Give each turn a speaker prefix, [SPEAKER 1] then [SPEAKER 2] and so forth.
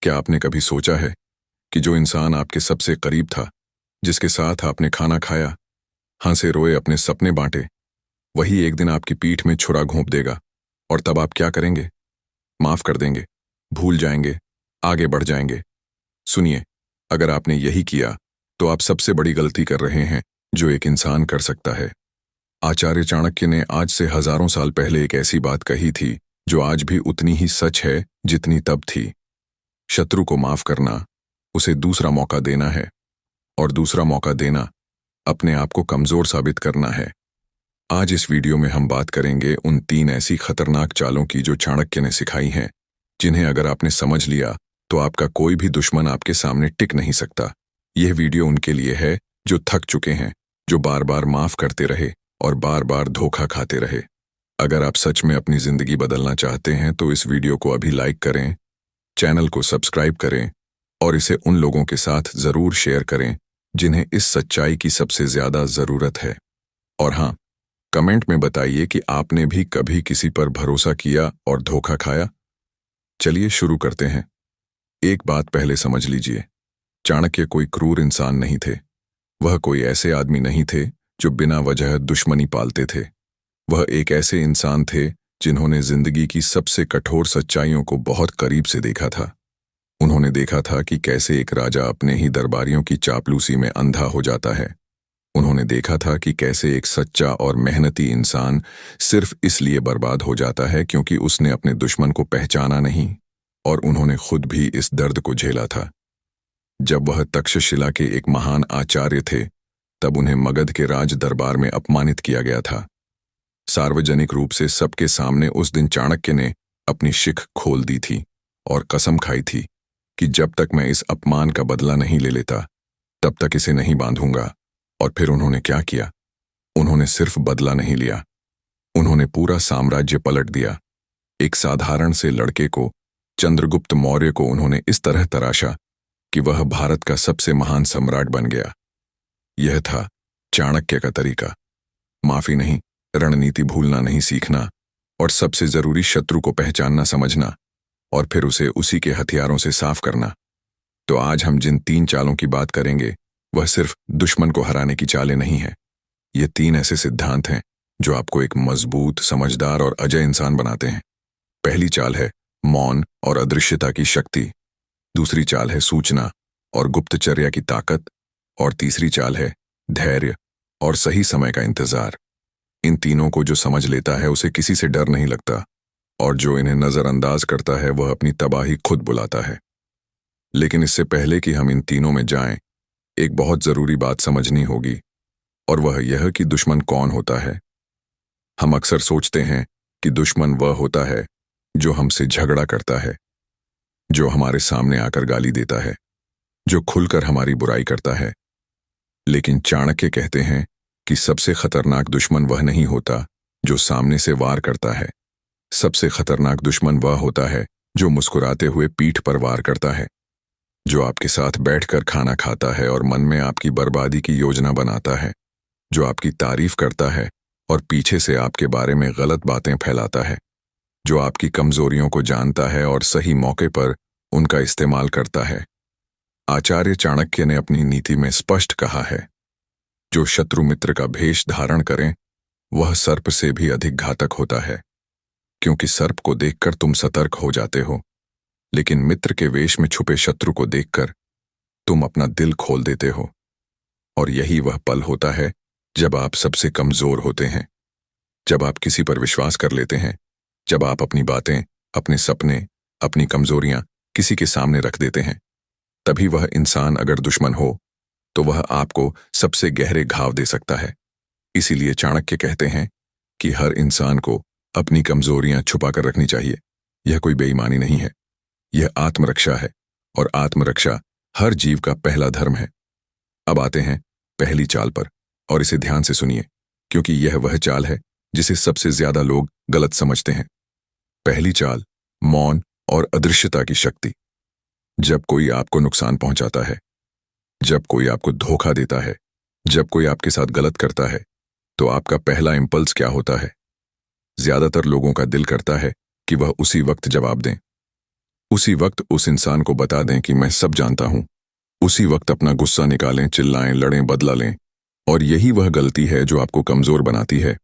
[SPEAKER 1] क्या आपने कभी सोचा है कि जो इंसान आपके सबसे करीब था, जिसके साथ आपने खाना खाया, हंसे रोए अपने सपने बांटे, वही एक दिन आपकी पीठ में छुरा घोंप देगा? और तब आप क्या करेंगे? माफ कर देंगे, भूल जाएंगे, आगे बढ़ जाएंगे? सुनिए, अगर आपने यही किया तो आप सबसे बड़ी गलती कर रहे हैं जो एक इंसान कर सकता है। आचार्य चाणक्य ने आज से हजारों साल पहले एक ऐसी बात कही थी जो आज भी उतनी ही सच है जितनी तब थी। शत्रु को माफ करना उसे दूसरा मौका देना है, और दूसरा मौका देना अपने आप को कमजोर साबित करना है। आज इस वीडियो में हम बात करेंगे उन 3 ऐसी खतरनाक चालों की जो चाणक्य ने सिखाई हैं, जिन्हें अगर आपने समझ लिया तो आपका कोई भी दुश्मन आपके सामने टिक नहीं सकता। यह वीडियो उनके लिए है जो थक चुके हैं, जो बार बार माफ करते रहे और बार बार धोखा खाते रहे। अगर आप सच में अपनी जिंदगी बदलना चाहते हैं तो इस वीडियो को अभी लाइक करें, चैनल को सब्सक्राइब करें और इसे उन लोगों के साथ जरूर शेयर करें जिन्हें इस सच्चाई की सबसे ज्यादा जरूरत है। और हाँ, कमेंट में बताइए कि आपने भी कभी किसी पर भरोसा किया और धोखा खाया। चलिए शुरू करते हैं। एक बात पहले समझ लीजिए, चाणक्य कोई क्रूर इंसान नहीं थे। वह कोई ऐसे आदमी नहीं थे जो बिना वजह दुश्मनी पालते थे। वह एक ऐसे इंसान थे जिन्होंने जिंदगी की सबसे कठोर सच्चाइयों को बहुत करीब से देखा था। उन्होंने देखा था कि कैसे एक राजा अपने ही दरबारियों की चापलूसी में अंधा हो जाता है। उन्होंने देखा था कि कैसे एक सच्चा और मेहनती इंसान सिर्फ इसलिए बर्बाद हो जाता है क्योंकि उसने अपने दुश्मन को पहचाना नहीं, और उन्होंने खुद भी इस दर्द को झेला था। जब वह तक्षशिला के एक महान आचार्य थे, तब उन्हें मगध के राज दरबार में अपमानित किया गया था। सार्वजनिक रूप से सबके सामने उस दिन चाणक्य ने अपनी शिख खोल दी थी और कसम खाई थी कि जब तक मैं इस अपमान का बदला नहीं ले लेता, तब तक इसे नहीं बांधूंगा। और फिर उन्होंने क्या किया? उन्होंने सिर्फ बदला नहीं लिया, उन्होंने पूरा साम्राज्य पलट दिया। एक साधारण से लड़के को, चंद्रगुप्त मौर्य को, उन्होंने इस तरह तराशा कि वह भारत का सबसे महान सम्राट बन गया। यह था चाणक्य का तरीका। माफी नहीं, रणनीति भूलना नहीं सीखना, और सबसे जरूरी शत्रु को पहचानना समझना और फिर उसे उसी के हथियारों से साफ करना। तो आज हम जिन 3 चालों की बात करेंगे वह सिर्फ दुश्मन को हराने की चालें नहीं हैं। ये 3 ऐसे सिद्धांत हैं जो आपको एक मजबूत, समझदार और अजय इंसान बनाते हैं। पहली चाल है मौन और अदृश्यता की शक्ति। दूसरी चाल है सूचना और गुप्तचर्या की ताकत। और तीसरी चाल है धैर्य और सही समय का इंतजार। इन तीनों को जो समझ लेता है उसे किसी से डर नहीं लगता, और जो इन्हें नजरअंदाज करता है वह अपनी तबाही खुद बुलाता है। लेकिन इससे पहले कि हम इन तीनों में जाएं, एक बहुत जरूरी बात समझनी होगी, और वह यह कि दुश्मन कौन होता है। हम अक्सर सोचते हैं कि दुश्मन वह होता है जो हमसे झगड़ा करता है, जो हमारे सामने आकर गाली देता है, जो खुलकर हमारी बुराई करता है। लेकिन चाणक्य कहते हैं कि सबसे खतरनाक दुश्मन वह नहीं होता जो सामने से वार करता है। सबसे खतरनाक दुश्मन वह होता है जो मुस्कुराते हुए पीठ पर वार करता है, जो आपके साथ बैठकर खाना खाता है और मन में आपकी बर्बादी की योजना बनाता है, जो आपकी तारीफ करता है और पीछे से आपके बारे में गलत बातें फैलाता है, जो आपकी कमजोरियों को जानता है और सही मौके पर उनका इस्तेमाल करता है। आचार्य चाणक्य ने अपनी नीति में स्पष्ट कहा है, जो शत्रु मित्र का भेष धारण करें वह सर्प से भी अधिक घातक होता है, क्योंकि सर्प को देखकर तुम सतर्क हो जाते हो, लेकिन मित्र के वेश में छुपे शत्रु को देखकर तुम अपना दिल खोल देते हो। और यही वह पल होता है जब आप सबसे कमजोर होते हैं, जब आप किसी पर विश्वास कर लेते हैं, जब आप अपनी बातें, अपने सपने, अपनी कमजोरियां किसी के सामने रख देते हैं। तभी वह इंसान अगर दुश्मन हो तो वह आपको सबसे गहरे घाव दे सकता है। इसीलिए चाणक्य कहते हैं कि हर इंसान को अपनी कमजोरियां छुपा कर रखनी चाहिए। यह कोई बेईमानी नहीं है, यह आत्मरक्षा है, और आत्मरक्षा हर जीव का पहला धर्म है। अब आते हैं पहली चाल पर, और इसे ध्यान से सुनिए, क्योंकि यह वह चाल है जिसे सबसे ज्यादा लोग गलत समझते हैं। पहली चाल, मौन और अदृश्यता की शक्ति। जब कोई आपको नुकसान पहुंचाता है, जब कोई आपको धोखा देता है, जब कोई आपके साथ गलत करता है, तो आपका पहला इंपल्स क्या होता है? ज्यादातर लोगों का दिल करता है कि वह उसी वक्त जवाब दें। उसी वक्त उस इंसान को बता दें कि मैं सब जानता हूं। उसी वक्त अपना गुस्सा निकालें, चिल्लाएं, लड़ें, बदला लें। और यही वह गलती है जो आपको कमजोर बनाती है।